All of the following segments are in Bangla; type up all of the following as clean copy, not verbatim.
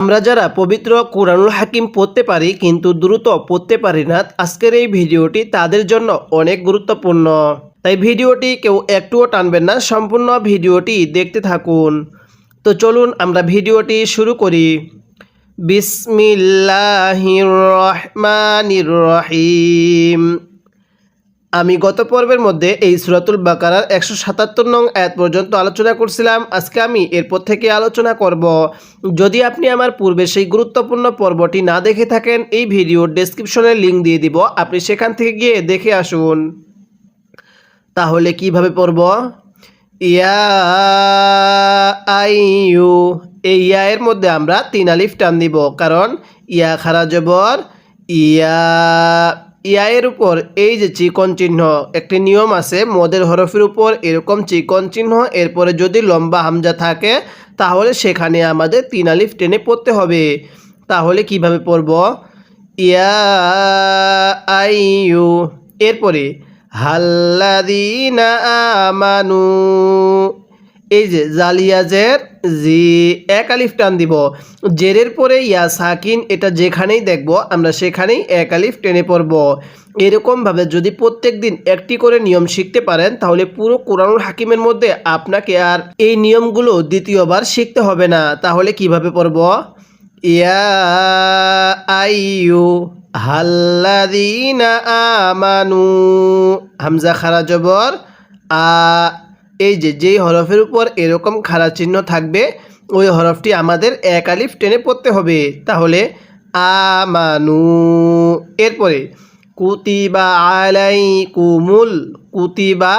আমরা যারা পবিত্র কুরআনুল হাকিম পড়তে পারি কিন্তু দ্রুত পড়তে পারি না, আজকের এই ভিডিওটি তাদের জন্য অনেক গুরুত্বপূর্ণ। তাই ভিডিওটি কেউ একটুও টানবেন না, সম্পূর্ণ ভিডিওটি দেখতে থাকুন। তো চলুন আমরা ভিডিওটি শুরু করি। বিসমিল্লাহির রহমানির রহিম। আমি গত পর্বের মধ্যে এই সূরাতুল বাকারার 177 নং আয়াত পর্যন্ত আলোচনা করছিলাম। আজকে আমি এরপর থেকে আলোচনা করব। যদি আপনি আমার পূর্বে সেই গুরুত্বপূর্ণ পর্বটি না দেখে থাকেন, এই ভিডিওর ডেসক্রিপশনে লিঙ্ক দিয়ে দিব, আপনি সেখান থেকে গিয়ে দেখে আসুন। তাহলে কিভাবে পড়ব? ইয়া আইয়ু, এই ইয়া এর মধ্যে আমরা 3 আলিফ টান দিব, কারণ ইয়া খারা জবর ইয়া। ইয়া এর উপর এই যে চিকন চিহ্ন, একটি নিয়ম আছে মদের হরফের উপর এরকম চিকন চিহ্ন, এরপরে যদি লম্বা হামজা থাকে তাহলে সেখানে আমাদের 3 আলিফ টেনে পড়তে হবে। তাহলে কিভাবে পড়ব? ইয়া আইয়ু, এরপরে হাল্লাযীনা আমানু, এই যে জালিয়াজের জি, 1 আলিফ টান দিব। জেরের পরে ইয়া সাকিন, এটা যেখানেই দেখব আমরা সেখানেই 1 আলিফ টেনে পড়ব। এরকমভাবে যদি প্রত্যেক দিন একটি করে নিয়ম শিখতে পারেন তাহলে পুরো কুরআনুল হাকিমের মধ্যে আপনাকে আর এই নিয়মগুলো দ্বিতীয়বার শিখতে হবে না। তাহলে কিভাবে পড়ব? ইয়া আইয়ু হাল্লাযীনা আমানু, হামজা খারা জবর আ, এই যে যেই হরফের উপর এরকম খাড়া চিহ্ন থাকবে ওই হরফটি আমাদের 1 আলিফ টেনে পড়তে হবে। তাহলে আমানু, এরপরে কুতিবা আলাইকুমুল, কুতিবা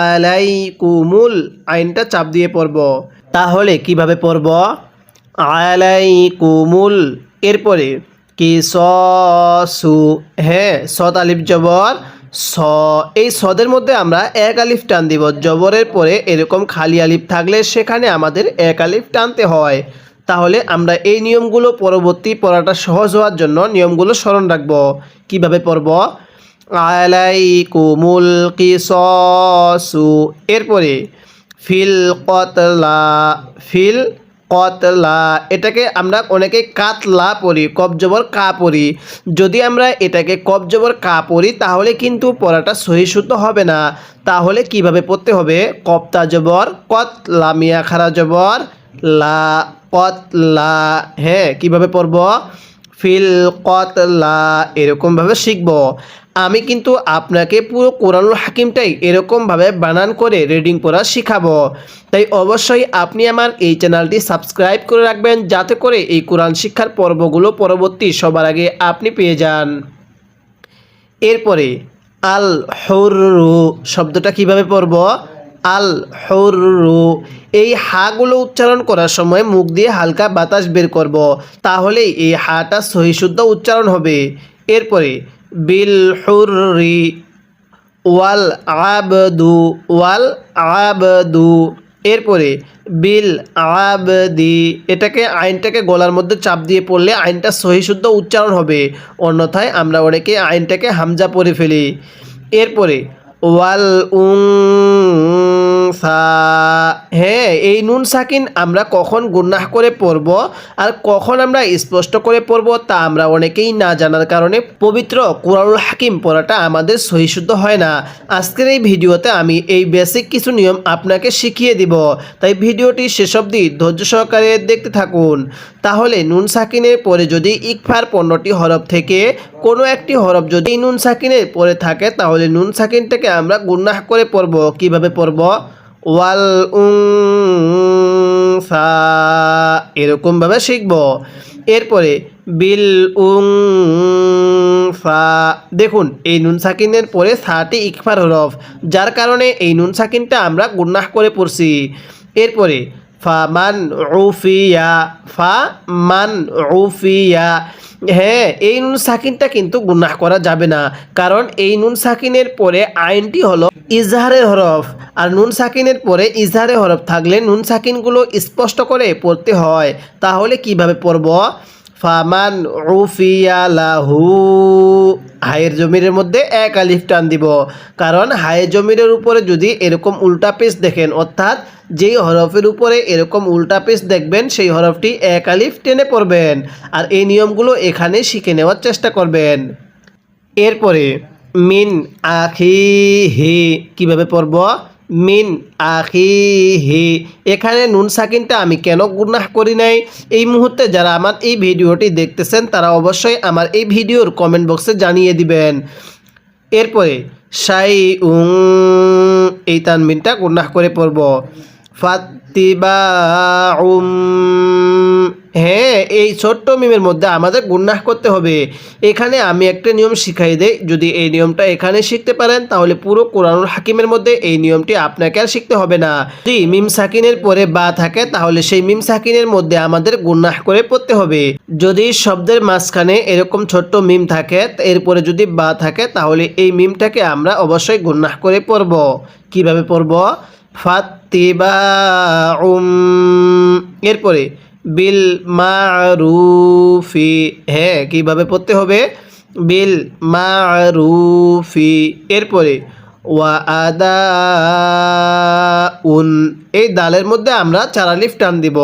আলাইকুমুল, আইনটা চাপ দিয়ে পড়ব। তাহলে কিভাবে পড়ব? আলাইকুমুল, এরপরে কিসসু, হ্যাঁ সদ আলিফ জবর স, এই সদের মধ্যে আমরা 1 আলিফ টান দিব। জবরের পরে এরকম খালি আলিফ থাকলে সেখানে আমাদের 1 আলিফ টানতে হয়। তাহলে আমরা এই নিয়মগুলো পরবর্তী পড়াটা সহজ হওয়ার জন্য নিয়মগুলো স্মরণ রাখব। কিভাবে পড়ব? আলাইকুমুল কিসসু, এরপরে ফিল কতলা, ফিল কতলা, এটাকে আমরা অনেকে কাতলা পড়ি, কফ জবর কা পড়ি। যদি আমরা এটাকে কফ জবর কা পড়ি তাহলে কিন্তু পড়াটা সহি শুদ্ধ হবে না। তাহলে কিভাবে পড়তে হবে? কপ্তা জবর কত, লামিয়া খারা জবর লা, কতলা। হ্যাঁ, কিভাবে পড়ব? ফিল কতলা, এরকমভাবে শিখব। আমি কিন্তু আপনাকে পুরো কোরআনুল হাকিমটাই এরকমভাবে বানান করে রিডিং পড়া শিখাবো। তাই অবশ্যই আপনি আমার এই চ্যানেলটি সাবস্ক্রাইব করে রাখবেন, যাতে করে এই কোরআন শিক্ষার পর্বগুলো পরবর্তী সবার আগে আপনি পেয়ে যান। এরপরে আল হুররু শব্দটা কিভাবে পড়ব? আল হুররু, এই হাগুলো উচ্চারণ করার সময় মুখ দিয়ে হালকা বাতাস বের করব, তাহলেই এই হাটা সহি শুদ্ধ উচ্চারণ হবে। এরপরে বিল হুররি ওয়াল আবদু, ওয়াল আবদু, এরপরে বিল আবদি, এটাকে আইনটাকে গলার মধ্যে চাপ দিয়ে পড়লে আইনটা সহি শুদ্ধ উচ্চারণ হবে, অন্যথায় আমরা অনেকে আইনটাকে হামজা পড়ে ফেলি। এরপরে ওয়াল উনসা, হ্যাঁ এই নুন সাকিন আমরা কখন গুনাহ করে পড়ব আর কখন আমরা স্পষ্ট করে পড়ব তা আমরা অনেকেই না জানার কারণে পবিত্র কুরআনুল হাকিম পড়াটা আমাদের সহি শুদ্ধ হয় না। আজকের এই ভিডিওতে আমি এই বেসিক কিছু নিয়ম আপনাকে শিখিয়ে দিব, তাই ভিডিওটি শেষ অবধি ধৈর্য সহকারে দেখতে থাকুন। তাহলে নুন সাকিনের পরে যদি ইকফার 15টি হরফ থেকে কোনো একটি হরফ যদি নুন সাকিনের পরে থাকে তাহলে নুন সাকিনটাকে আমরা গুনাহ করে পড়ব। কিভাবে পড়ব? ওয়াল উনসা, এরকমভাবে শিখব। এরপরে বিল উনসা, দেখুন এই নুন সাকিনের পরে 6টি ইকফার হরফ, যার কারণে এই নুন সাকিনটা আমরা গুনাহ করে পড়ছি। এরপরে ফামান উফিয়া, ফামান উফিয়া, হ্যাঁ এই নুন সাকিনটা কিন্তু গুনাহ করা যাবে না, কারণ এই নুন সাকিনের পরে আইনটি হলো ইজহারের হরফ, আর নুন সাকিনের পরে ইজহারের হরফ থাকলে নুন সাকিনগুলো স্পষ্ট করে পড়তে হয়। তাহলে কিভাবে পড়ব? ফামান উফিয়া লাহু, হায়ের জমিরের মধ্যে এক আলিফ টান দিব, কারণ হায়ের জমিরের উপরে যদি এরকম উল্টা পেজ দেখেন, অর্থাৎ যেই হরফের উপরে এরকম উল্টা পেজ দেখবেন সেই হরফটি এক আলিফ টেনে পড়বেন। আর এই নিয়মগুলো এখানে শিখে নেওয়ার চেষ্টা করবেন। এরপরে মিন আখিহি কিভাবে পড়ব? মিন আখিহি, এখানে নুন সাকিনটা আমি কেন গুনাহ করি নাই, এই মুহূর্তে যারা আমার এই ভিডিওটি দেখতেছেন তারা অবশ্যই আমার এই ভিডিওর কমেন্ট বক্সে জানিয়ে দিবেন। এরপরে শাইউন, এই তানবিনটা গুনাহ করে পড়ব। ফাত্তিবাউম, হ্যাঁ এই ছোট্ট মিমের মধ্যে আমাদের গুনাহ করতে হবে। এখানে আমি একটা নিয়ম শিখাই দেই, যদি এই নিয়মটা এখানে শিখতে পারেন তাহলে পুরো কোরআনুল হাকিমের মধ্যে এই নিয়মটি আপনাকে আর শিখতে হবে না। যদি মিম সাকিনের পরে বা থাকে তাহলে সেই মিম সাকিনের মধ্যে আমাদের গুনাহ করে পড়তে হবে। যদি শব্দের মাঝখানে এরকম ছোট্ট মিম থাকে, এরপরে যদি বা থাকে তাহলে এই মিমটাকে আমরা অবশ্যই গুনাহ করে পড়ব। কিভাবে পড়ব? ফাত্তিবাউম, এরপরে বিল মারুফি, হ্যাঁ কিভাবে পড়তে হবে? বিল মারুফি, এরপরে ওয়া আদাউন, এই দালের মধ্যে আমরা চার আলিফ টান দিব,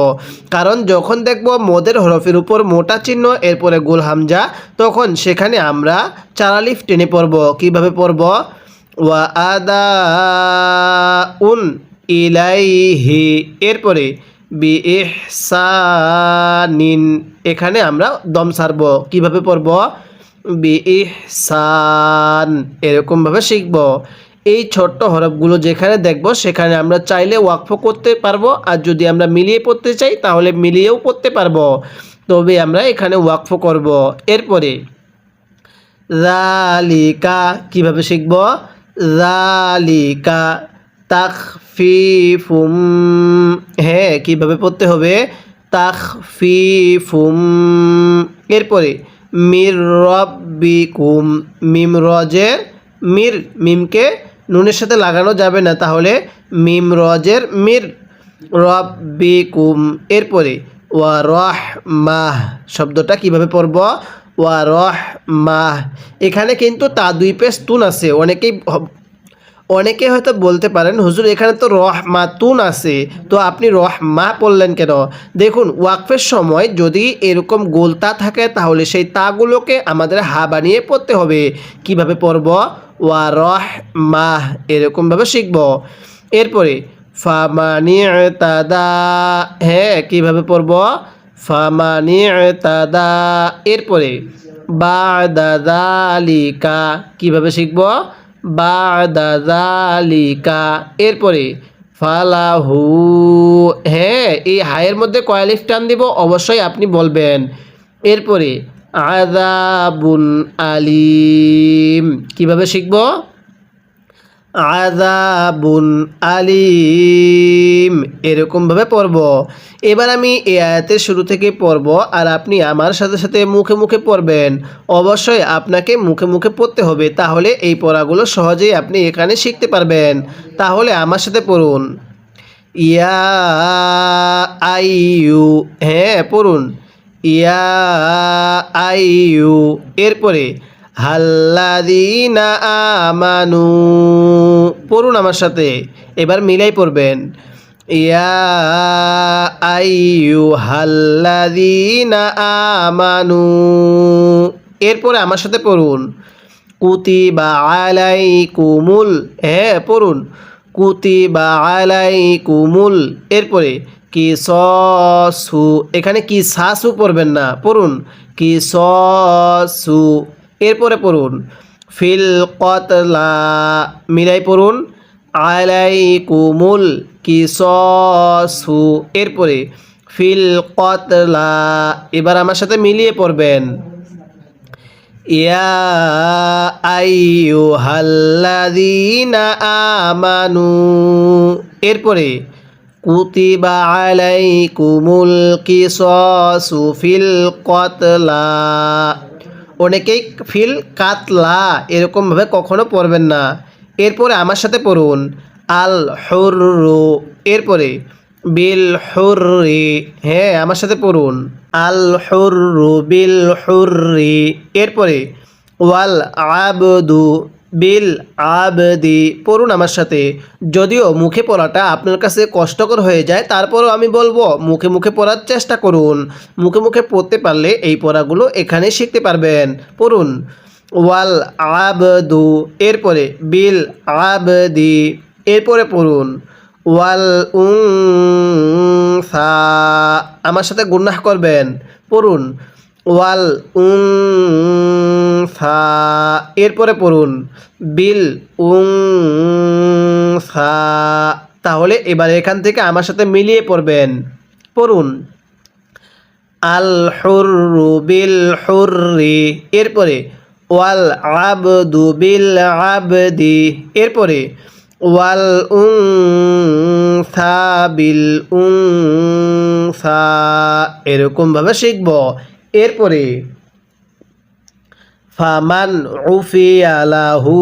কারণ যখন দেখব মদের হরফের উপর মোটা চিহ্ন এরপরে গোল হামজা, তখন সেখানে আমরা চার আলিফ টেনে পড়ব। কিভাবে পড়ব? ওয়া আদাউন ইলাইহি, এরপরে বিইহসানিন, এখানে আমরা দম ছাড়ব। কিভাবে পড়ব? বিইহসান, এরকমভাবে শিখব। এই ছোট্ট হরফগুলো যেখানে দেখব সেখানে আমরা চাইলে ওয়াকফ করতে পারবো, আর যদি আমরা মিলিয়ে পড়তে চাই তাহলে মিলিয়েও পড়তে পারবো, তবে আমরা এখানে ওয়াকফ করব। এরপরে যালিকা কিভাবে শিখব? যালিকা তাখফিফুম, হ্যাঁ কিভাবে পড়তে হবে? তাখফিফুম, এরপরে মির রব্বিকুম, মিম রজের মির, মিমকে নুনের সাথে লাগানো যাবে না, তাহলে মিম রজের মির, রব্বিকুম, এরপরে ওয়া রহমাহ, শব্দটা কিভাবে পড়ব? ওয়া রহমাহ, এখানে কিন্তু তা দুই পেশ তুন আছে। অনেকে হয়তো বলতে পারেন হুজুর এখানে তো রহমাতুন আছে, তো আপনি রহমা পড়লেন কেন? দেখুন ওয়াকফের সময় যদি এরকম গোলতা থাকে তাহলে সেই তাগুলোকে আমাদের হা বানিয়ে পড়তে হবে। কিভাবে পড়ব? ওয়া রহমাহ, এরকমভাবে শিখব। এরপরে ফামানিতাদা, হ্যাঁ কিভাবে পড়ব? ফামানিতাদা, এরপরে বাদা যালিকা, কিভাবে শিখব? বাদা যালিকা, এরপরে ফালাহু, হ্যাঁ এই হায়ের মধ্যে কয় আলিফ টান দিব অবশ্যই আপনি বলবেন। এরপরে আযাবুন আলিম, কিভাবে শিখব? আযাবুন আলিম, এরকমভাবে পড়ব। এবার আমি এই আয়াতের শুরু থেকে পড়ব আর আপনি আমার সাথে সাথে মুখে মুখে পড়বেন। অবশ্যই আপনাকে মুখে মুখে পড়তে হবে, তাহলে এই পড়াগুলো সহজেই আপনি এখানে শিখতে পারবেন। তাহলে আমার সাথে পড়ুন। ইয়া আইয়ু, হ্যাঁ পড়ুন ইয়া আইয়ু, এরপরে হাল্লাযীনা আমানু, পড়ুন আমার সাথে, এবার মিলাই পড়বেন। ইয়া আইয়ুহাল্লাযীনা আমানু, এরপরে আমার সাথে পড়ুন কুতিবা আলাইকুমুল, হ্যাঁ পড়ুন কুতিবা আলাইকুমুল, এরপরে কিসাসু, এখানে কিসাসু পড়বেন না, পড়ুন কিসাসু, এরপরে পড়ুন ফিল কতলা, মিলাই পড়ুন আলাইকুমুল কিসাসু, এরপরে ফিল কতলা, এবার আমার সাথে মিলিয়ে পড়বেন। ইয়া আইয়ুহাল্লাযীনা আমানু, এরপরে কুতিবা আলাইকুমুল কিসাসু ফিল কতলা, অনেকেই ফিল কাতলা এরকমভাবে কখনো পড়বেন না। এরপরে আমার সাথে পড়ুন আল হুররু, এরপরে বিল হুররি, হ্যাঁ আমার সাথে পড়ুন আল হুররু বিল হুররি, এরপরে ওয়াল আবদু বিল আবদি। পড়ুন আমার সাথে। যদিও মুখে পড়াটা আপনার কাছে কষ্টকর হয়ে যায়, তারপরও আমি বলবো মুখে মুখে পড়ার চেষ্টা করুন। মুখে মুখে পড়তে পারলে এই পড়াগুলো এখানে শিখতে পারবেন। পড়ুন ওয়াল আবদু, এরপরে বিল আবদি, এরপরে পড়ুন ওয়াল উনসা। আমার সাথে গুন্নাহ করবেন। পড়ুন ওয়াল উনসা, এরপরে পড়ুন বিল উনসা। তাহলে এবার এখান থেকে আমার সাথে মিলিয়ে পড়বেন। পড়ুন আল হুররু বিল হুররি, এরপরে ওয়াল আবদু বিল আবদি, এরপরে ওয়াল উনসা বিল উনসা। এরকমভাবে শিখব। এরপরে ফামান উফিয়া লাহু,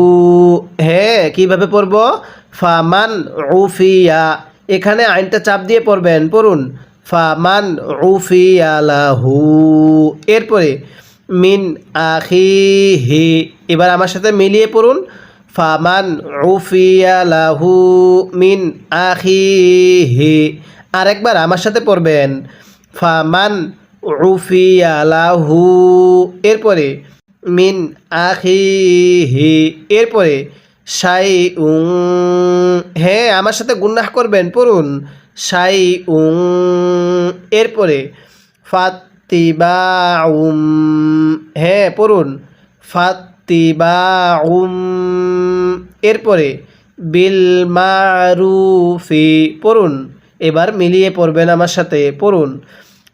হ্যাঁ কীভাবে পড়ব? ফামান উফিয়া, এখানে আইনটা চাপ দিয়ে পড়বেন। পড়ুন ফামান উফিয়া লাহু, এরপরে মিন আখিহি। এবার আমার সাথে মিলিয়ে পড়ুন ফামান উফিয়া লাহু মিন আখিহি। আরেকবার আমার সাথে পড়বেন ফামান উফিয়া লাহু, এরপরে মিন আখিহি, এরপরে শাইউন, হ্যাঁ আমার সাথে গুন্নাহ করবেন। পড়ুন শাইউন, এরপরে ফাত্তিবাউম, হ্যাঁ পড়ুন ফাত্তিবাউম, এরপরে বিল মারুফি। পড়ুন এবার মিলিয়ে পড়বেন আমার সাথে। পড়ুন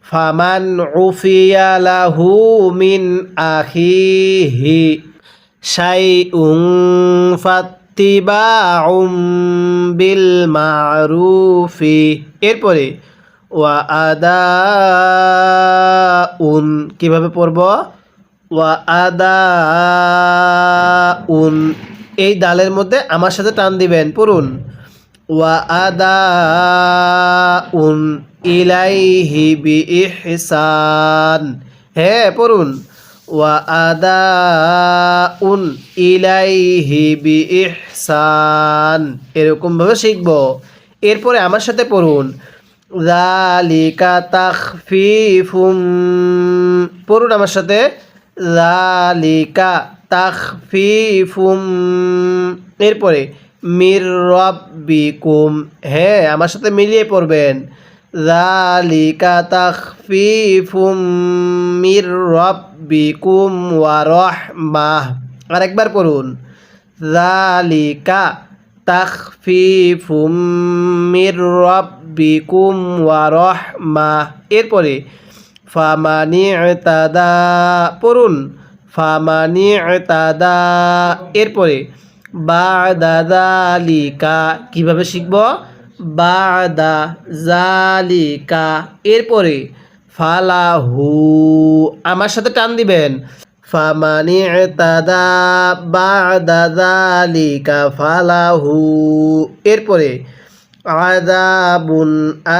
ফামান উফিয়া লাহু মিন আখিহি শাইউন ফাত্তিবাউম বিল মারুফি, এরপরে ওয়া আদাউন, কীভাবে পড়ব? ওয়া আদাউন, এই দালের মধ্যে আমার সাথে টান দিবেন। পড়ুন ওয়া আদাউন ইলাইহি বিইহসান, হ্যাঁ পড়ুন ওয়া আদাউন ইলাইহি বিইহসান। এরকমভাবে শিখব। এরপরে আমার সাথে পড়ুন যালিকা তাখফিফুম, পড়ুন আমার সাথে যালিকা তাখফিফুম, এরপরে মির রাব্বিকুম, হ্যাঁ আমার সাথে মিলিয়ে পড়বেন যালিকা তাখফিফুম মির রাব্বিকুম ওয়া রাহমাহ। আরেকবার পড়ুন যালিকা তাখফিফুম মির রাব্বিকুম ওয়া রাহমাহ, এরপরে ফামানি ইতাদা, পড়ুন ফামানি ইতাদা, এরপরে বাদা যালিকা, কীভাবে শিখব? বাদা যালিকা, এরপরে ফালাহু, আমার সাথে টান দিবেন ফামানি ইতাদা বাদা যালিকা ফালাহু, এরপরে আযাবুন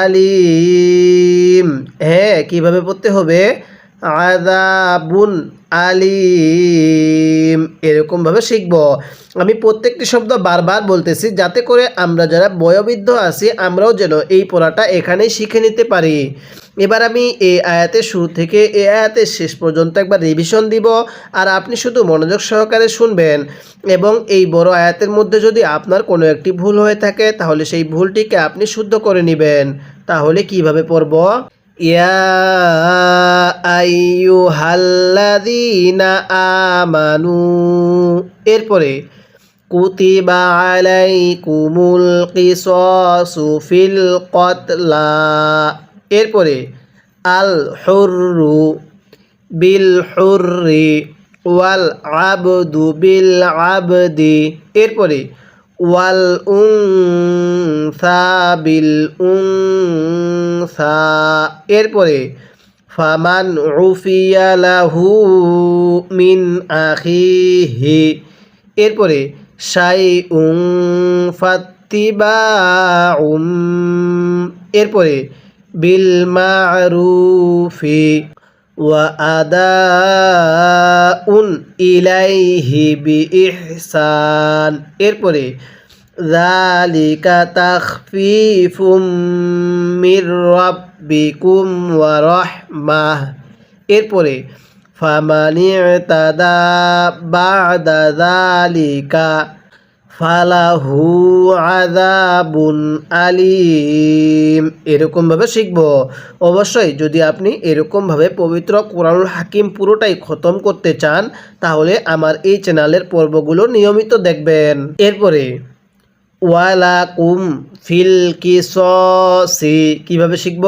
আলিম, হ্যাঁ কীভাবে পড়তে হবে? আযাবুন আলিম। এরকমভাবে শিখব। আমি প্রত্যেকটি শব্দ বারবার বলতেছি যাতে করে আমরা যারা বয়োবৃদ্ধ আছি আমরাও যেন এই পড়াটা এখানেই শিখে নিতে পারি। এবার আমি এই আয়াতের শুরু থেকে এই আয়াতের শেষ পর্যন্ত একবার রিভিশন দিব, আর আপনি শুধু মনোযোগ সহকারে শুনবেন। এবং এই বড় আয়াতের মধ্যে যদি আপনার কোনো একটি ভুল হয়ে থাকে তাহলে সেই ভুলটিকে আপনি শুদ্ধ করে নেবেন। তাহলে কিভাবে পড়ব? ইয়া আইয়ুহাল্লাযীনা আমানু, এরপরে কুতিবা আলাইকুমুল কিসাসু ফিল কতলা, এরপরে আল হুররু বিল হুররি ওয়াল আবদু বিল আবদি, এরপরে ওয়াল উনসা বিল উনসা, এরপরে ফামান উফিয়া লাহু মিন আখিহি, এরপরে শাইউন ফাত্তিবাউম, এরপরে বিল মা'রুফি ওয়া আদাউন ইলাইহি বিইহসান। এরপরে যালিকা তাখফীফুম মির রাব্বিকুম ওয়া রাহমাহ। এরপরে ফামানি ইতাদা বা'দা যালিকা ফালাহু আযাবুন আলীম। এরকমভাবে শিখব। অবশ্যই যদি আপনি এরকমভাবে পবিত্র কোরআনুল হাকিম পুরোটাই খতম করতে চান তাহলে আমার এই চ্যানেলের পর্বগুলো নিয়মিত দেখবেন। এরপরে ওয়ালাকুম ফিল কিসসি কিভাবে শিখব?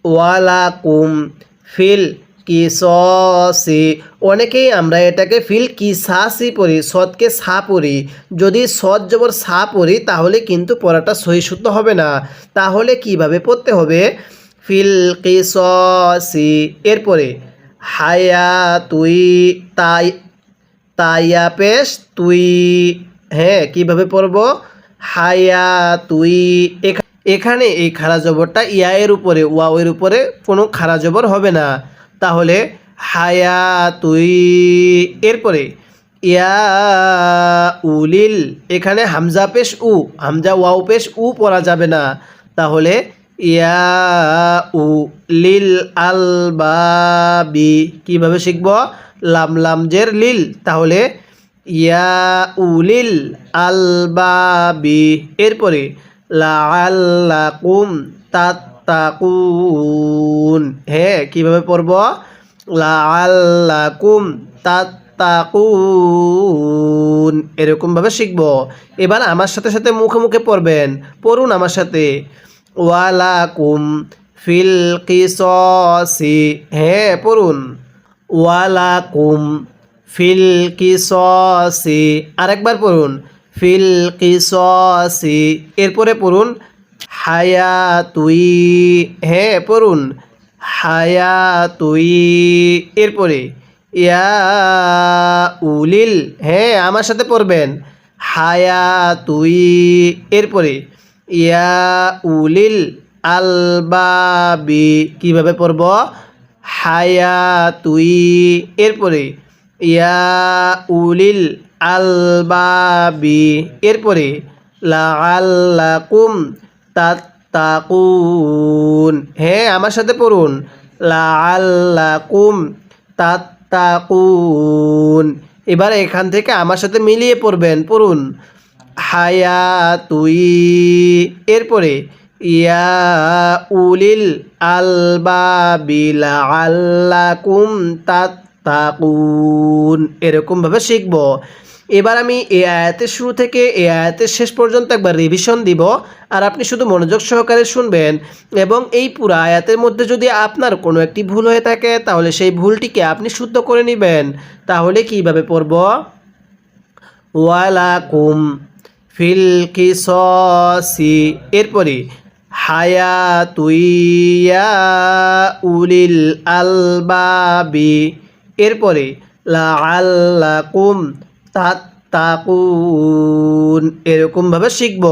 ওয়ালাকুম ফিল কিসসি। অনেকেই আমরা এটাকে ফিল কিসাসি পড়ি, সদকে সা পড়ি। যদি সদ জবর সা পড়ি তাহলে কিন্তু পড়াটা সহি শুদ্ধ হবে না। তাহলে কিভাবে পড়তে হবে? ফিল কিসসি। এরপরে হায়া তুই তাই তাইয়া পেশ তুই। হ্যাঁ, কিভাবে পড়ব? হায়া তুই। এখানে এই খাড়া জবরটা ইয়া এর উপরে ওয়াও এর উপরে কোনো খাড়া জবর হবে না। তাহলে হায়া তুই। এরপরে ইয়া উলিল, এখানে হামজা পেশ উ, হামজা ওয়াও পেশ উ পড়া যাবে না। তাহলে ইয়া উ লিল আলবাবি। কিভাবে শিখব? লাম লাম জের লিল। তাহলে ইয়া উলিল আলবাবি। এরপরে লাআল্লাকুম তাত্তাকুন। হ্যাঁ, কিভাবে পড়ব? লাআল্লাকুম তাত্তাকুন। এরকমভাবে শিখব। এবার আমার সাথে সাথে মুখে মুখে পড়বেন। পড়ুন আমার সাথে। ওয়ালাকুম ফিল কিসসি। হ্যাঁ, পড়ুন। ওয়ালাকুম ফিল কিসসি। আরেকবার পড়ুন। ফিল কিসসি। এরপরে পড়ুন হায়া তুই। হ্যাঁ, পড়ুন হায়া তুই। এরপরে ইয়া উলিল। হ্যাঁ, আমার সাথে পড়বেন। হায়া তুই। এরপরে ইয়া উলিল আলবাবি। কিভাবে পড়ব? হায়া তুই। এরপরে ইয়া উলিল আলবাবি। এরপরে লাআল্লাকুম তাত্তাকুন। হ্যাঁ, আমার সাথে পড়ুন। লাআল্লাকুম তাত্তাকুন। এবার এখান থেকে আমার সাথে মিলিয়ে পড়বেন। পড়ুন হায়া তুই। এরপরে ইয়া উলিল আলবাবি লাআল্লাকুম তাত্তাকুন। এরকমভাবে শিখব। এবার আমি এই আয়াতের শুরু থেকে এই আয়াতের শেষ পর্যন্ত একবার রিভিশন দিব, আর আপনি শুধু মনোযোগ সহকারে শুনবেন। এবং এই পুরো আয়াতের মধ্যে যদি আপনার কোনো একটি ভুল হয়ে থাকে তাহলে সেই ভুলটিকে আপনি শুদ্ধ করে নেবেন। তাহলে কিভাবে পড়ব? ওয়ালাকুম ফিল কিসসি। এরপরে হায়া তুই ইয়া উলিল আলবাবি। এরপরে লাআল্লাকুম তাত্তাকুন। এরকমভাবে শিখব।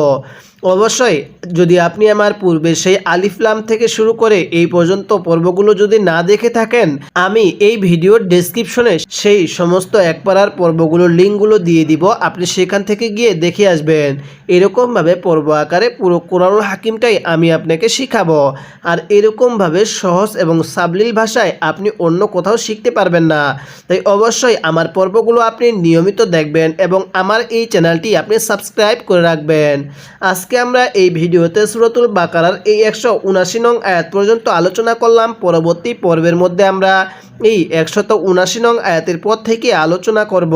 অবশ্যই যদি আপনি আমার পূর্বে সেই আলিফ লাম থেকে শুরু করে এই পর্যন্ত পর্বগুলো যদি না দেখে থাকেন, আমি এই ভিডিওর ডেসক্রিপশনে সেই সমস্ত একপাড়ার পর্বগুলোর লিঙ্কগুলো দিয়ে দিব। আপনি সেখান থেকে গিয়ে দেখে আসবেন। এরকমভাবে পর্ব আকারে পুরো কোরআনুল হাকিমটাই আমি আপনাকে শিখাবো। আর এরকমভাবে সহজ এবং সাবলীল ভাষায় আপনি অন্য কোথাও শিখতে পারবেন না। তাই অবশ্যই আমার পর্বগুলো আপনি নিয়মিত দেখবেন এবং আমার এই চ্যানেলটি আপনি সাবস্ক্রাইব করে রাখবেন। আজকে আমরা এই ভিডিওতে সূরাতুল বাকারার এই 179 নং আয়াত পর্যন্ত আলোচনা করলাম। পরবর্তী পর্বের মধ্যে আমরা এই 179 নং আয়াতের পর থেকে আলোচনা করব।